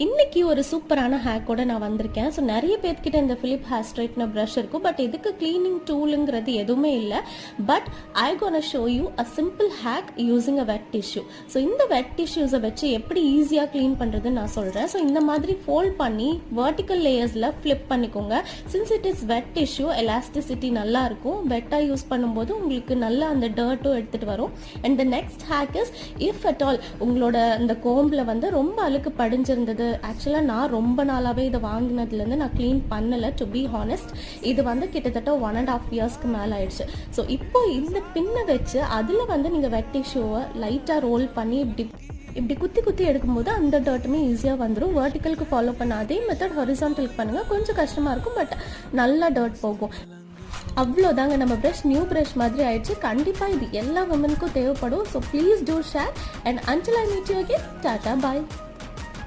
இன்னைக்கு ஒரு சூப்பரான ஹேக்கோட நான் வந்திருக்கேன். ஸோ நிறைய பேர்கிட்ட இந்த ஃபிலிப் ஹேர் ஸ்ட்ரைட்னர் ப்ரஷ் இருக்கும், பட் இதுக்கு கிளீனிங் டூலுங்கிறது எதுவுமே இல்லை. But I gonna show you a simple hack using a wet tissue. So இந்த வெட் டிஷ்யூஸை வச்சு எப்படி ஈஸியாக க்ளீன் பண்ணுறதுன்னு நான் சொல்கிறேன். ஸோ இந்த மாதிரி ஃபோல்ட் பண்ணி வெர்டிக்கல் லேயர்ஸில் ஃப்ளிப் பண்ணிக்கோங்க. Since it is wet tissue, elasticity நல்லா இருக்கும். வெட்டாக யூஸ் பண்ணும்போது உங்களுக்கு நல்லா அந்த டர்ட்டும் எடுத்துகிட்டு வரும். And the next hack is, if at all உங்களோட இந்த கோம்பில் வந்து ரொம்ப அழுக்கு படிஞ்சிருந்தது, ஆக்சுவலாக நான் ரொம்ப நாளாகவே இதை வாங்கினதுலேருந்து நான் க்ளீன் பண்ணலை. டு பி ஹானஸ்ட், இது வந்து கிட்டத்தட்ட 1.5 இயர்ஸ்க்கு மேலே ஆயிடுச்சு. ஸோ இப்போ இந்த பின்னை வச்சு அதில் வந்து நீங்கள் வெட் டிஷ்யூவை லைட்டாக ரோல் பண்ணி இப்படி குத்தி குத்தி எடுக்கும்போது அந்த டர்ட்டுமே ஈஸியாக வந்துடும். வெர்டிக்கலுக்கு ஃபாலோ பண்ண அதே மெத்தட் ஹாரிசான்டலுக்கு பண்ணுங்கள். கொஞ்சம் கஷ்டமாக இருக்கும், பட் நல்லா டர்ட் போகும். அவ்வளோதாங்க, நம்ம ப்ரஷ் நியூ ப்ரஷ் மாதிரி ஆயிடுச்சு. கண்டிப்பாக இது எல்லா உமனுக்கும் தேவைப்படும். So please do share and until I meet you again, Tata bye.